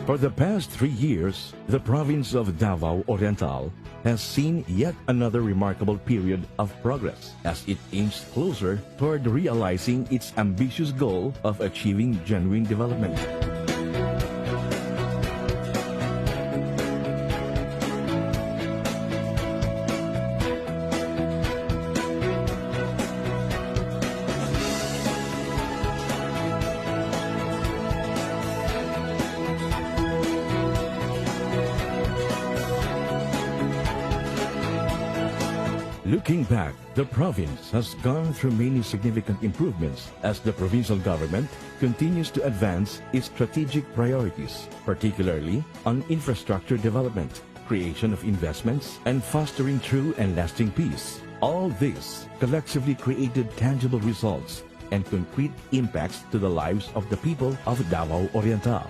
For the past 3 years, the province of Davao Oriental has seen yet another remarkable period of progress as it aims closer toward realizing its ambitious goal of achieving genuine development. Looking back, the province has gone through many significant improvements as the provincial government continues to advance its strategic priorities, particularly on infrastructure development, creation of investments, and fostering true and lasting peace. All this collectively created tangible results and concrete impacts to the lives of the people of Davao Oriental.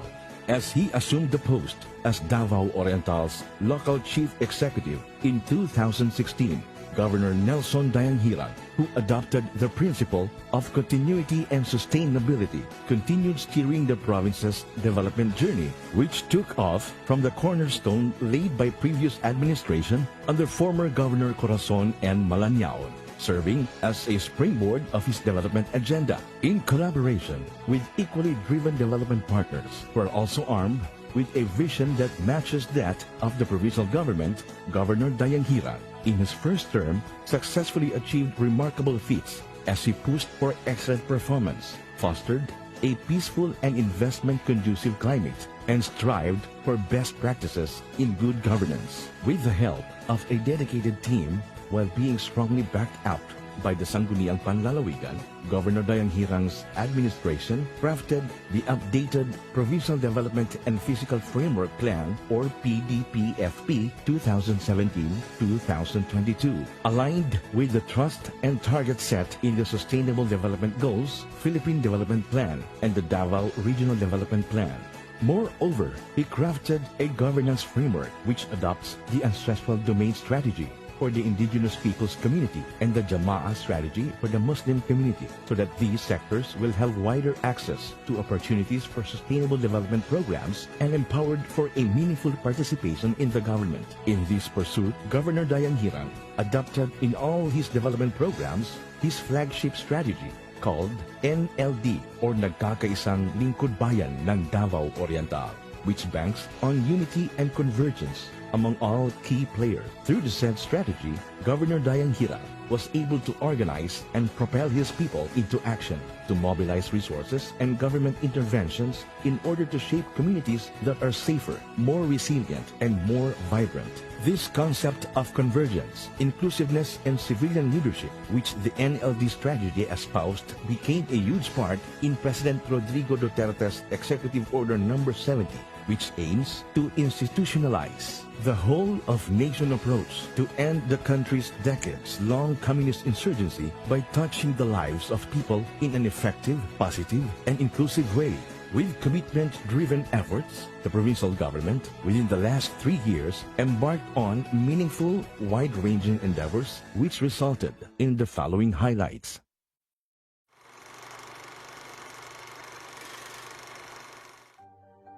As he assumed the post as Davao Oriental's local chief executive in 2016, Governor Nelson Dayanghirang, who adopted the principle of continuity and sustainability, continued steering the province's development journey, which took off from the cornerstone laid by previous administration under former Governor Corazon and Malanyao, serving as a springboard of his development agenda. In collaboration with equally driven development partners who are also armed with a vision that matches that of the provincial government, Governor Dayanghirang, in his first term, successfully achieved remarkable feats as he pushed for excellent performance, fostered a peaceful and investment-conducive climate, and strived for best practices in good governance. With the help of a dedicated team, while being strongly backed up by the Sangguniang Panlalawigan, Governor Dayanghirang's administration crafted the updated Provincial Development and Physical Framework Plan, or PDPFP 2017-2022, aligned with the trust and target set in the Sustainable Development Goals, Philippine Development Plan, and the Davao Regional Development Plan. Moreover, he crafted a governance framework which adopts the ancestral domain strategy for the indigenous peoples community and the Jama'ah strategy for the Muslim community, so that these sectors will have wider access to opportunities for sustainable development programs and empowered for a meaningful participation in the government. In this pursuit, Governor Dayanghirang adopted in all his development programs his flagship strategy called NLD, or Nagkakaisang Lingkod Bayan ng Davao Oriental, which banks on unity and convergence among all key players. Through the said strategy, Governor Dayanghirang was able to organize and propel his people into action to mobilize resources and government interventions in order to shape communities that are safer, more resilient, and more vibrant. This concept of convergence, inclusiveness, and civilian leadership, which the NLD strategy espoused, became a huge part in President Rodrigo Duterte's Executive Order No. 70, which aims to institutionalize the whole-of-nation approach to end the country's decades-long communist insurgency by touching the lives of people in an effective, positive, and inclusive way. With commitment-driven efforts, the provincial government, within the last 3 years, embarked on meaningful, wide-ranging endeavors which resulted in the following highlights.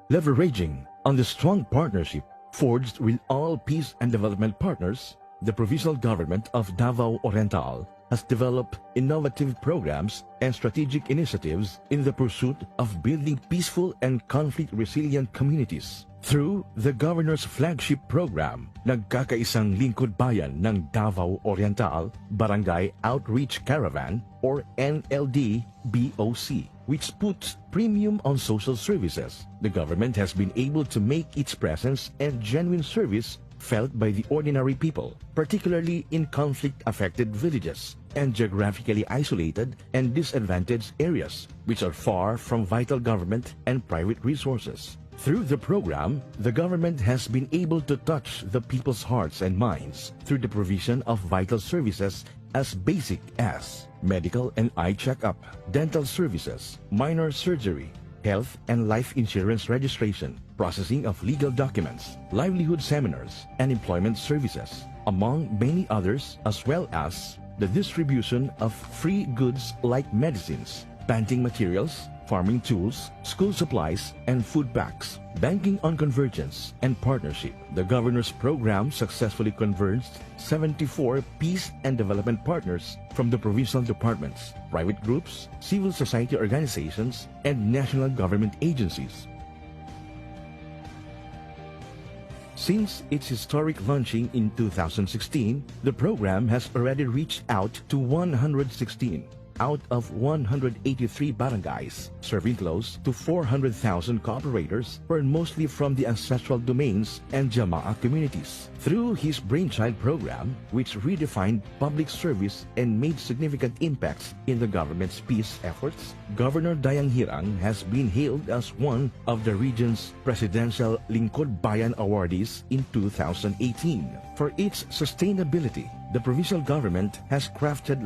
Leveraging on the strong partnership forged with all peace and development partners, the provincial government of Davao Oriental has developed innovative programs and strategic initiatives in the pursuit of building peaceful and conflict-resilient communities. Through the governor's flagship program, Nagkakaisang Lingkod Bayan ng Davao Oriental Barangay Outreach Caravan, or NLD-BOC, which puts premium on social services, the government has been able to make its presence and genuine service felt by the ordinary people, particularly in conflict-affected villages and geographically isolated and disadvantaged areas, which are far from vital government and private resources. Through the program, the government has been able to touch the people's hearts and minds through the provision of vital services as basic as medical and eye checkup, dental services, minor surgery, health and life insurance registration, processing of legal documents, livelihood seminars, and employment services, among many others, as well as the distribution of free goods like medicines, planting materials, farming tools, school supplies, and food packs. Banking on convergence and partnership, the governor's program successfully converged 74 peace and development partners from the provincial departments, private groups, civil society organizations, and national government agencies. Since its historic launching in 2016, the program has already reached out to 116 out of 183 barangays, serving close to 400,000 cooperators who are mostly from the ancestral domains and Jama'a communities. Through his brainchild program, which redefined public service and made significant impacts in the government's peace efforts, Governor Dayang Hirang has been hailed as one of the region's Presidential Lingkod Bayan awardees in 2018. For its sustainability, the provincial government has crafted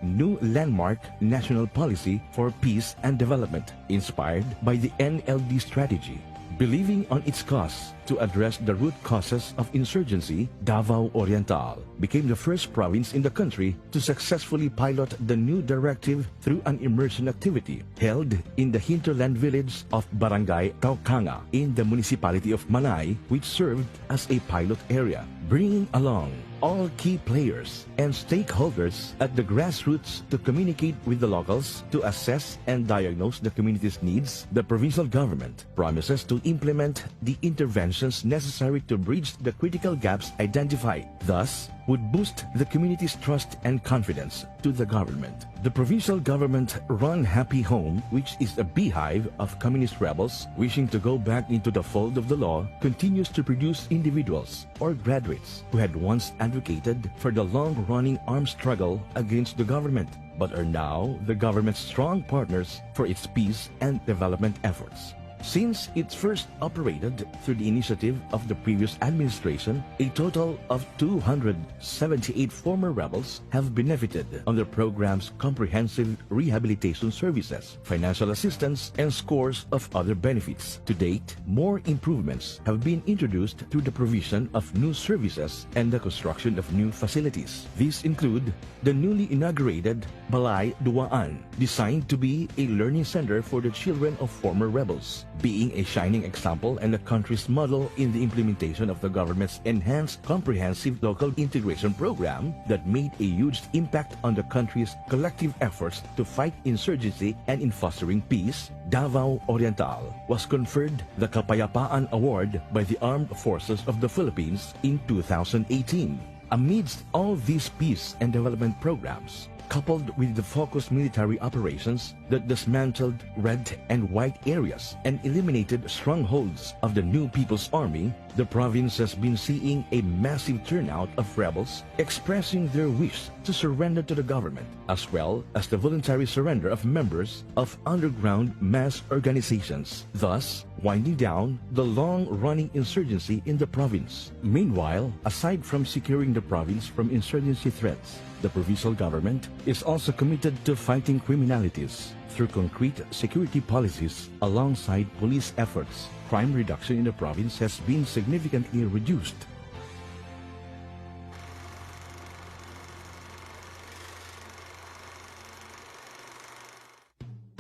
new landmark national policy for peace and development, inspired by the NLD strategy. Believing on its cause to address the root causes of insurgency, Davao Oriental became the first province in the country to successfully pilot the new directive through an immersion activity held in the hinterland village of Barangay Kaukanga in the municipality of Manay, which served as a pilot area, bringing along all key players and stakeholders at the grassroots to communicate with the locals to assess and diagnose the community's needs. The provincial government promises to implement the interventions necessary to bridge the critical gaps identified, thus would boost the community's trust and confidence to the government. The provincial government-run Happy Home, which is a beehive of communist rebels wishing to go back into the fold of the law, continues to produce individuals or graduates who had once advocated for the long-running armed struggle against the government, but are now the government's strong partners for its peace and development efforts. Since it first operated through the initiative of the previous administration, a total of 278 former rebels have benefited on the program's comprehensive rehabilitation services, financial assistance, and scores of other benefits. To date, more improvements have been introduced through the provision of new services and the construction of new facilities. These include the newly inaugurated Balay Duaan, designed to be a learning center for the children of former rebels, being a shining example and a country's model in the implementation of the government's enhanced comprehensive local integration program that made a huge impact on the country's collective efforts to fight insurgency and in fostering peace. Davao Oriental was conferred the Kapayapaan Award by the Armed Forces of the Philippines in 2018. Amidst all these peace and development programs, coupled with the focused military operations that dismantled red and white areas and eliminated strongholds of the new People's Army, the province has been seeing a massive turnout of rebels expressing their wish to surrender to the government, as well as the voluntary surrender of members of underground mass organizations, thus winding down the long-running insurgency in the province. Meanwhile, aside from securing the province from insurgency threats, the provincial government is also committed to fighting criminalities through concrete security policies alongside police efforts. Crime reduction in the province has been significantly reduced.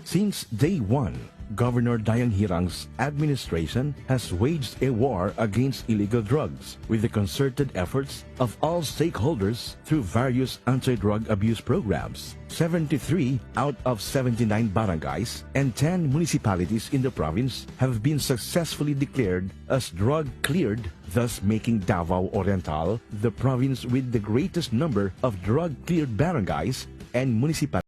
Since day one, Governor Dayang Hirang's administration has waged a war against illegal drugs with the concerted efforts of all stakeholders through various anti-drug abuse programs. 73 out of 79 barangays and 10 municipalities in the province have been successfully declared as drug-cleared, thus making Davao Oriental the province with the greatest number of drug-cleared barangays and municipalities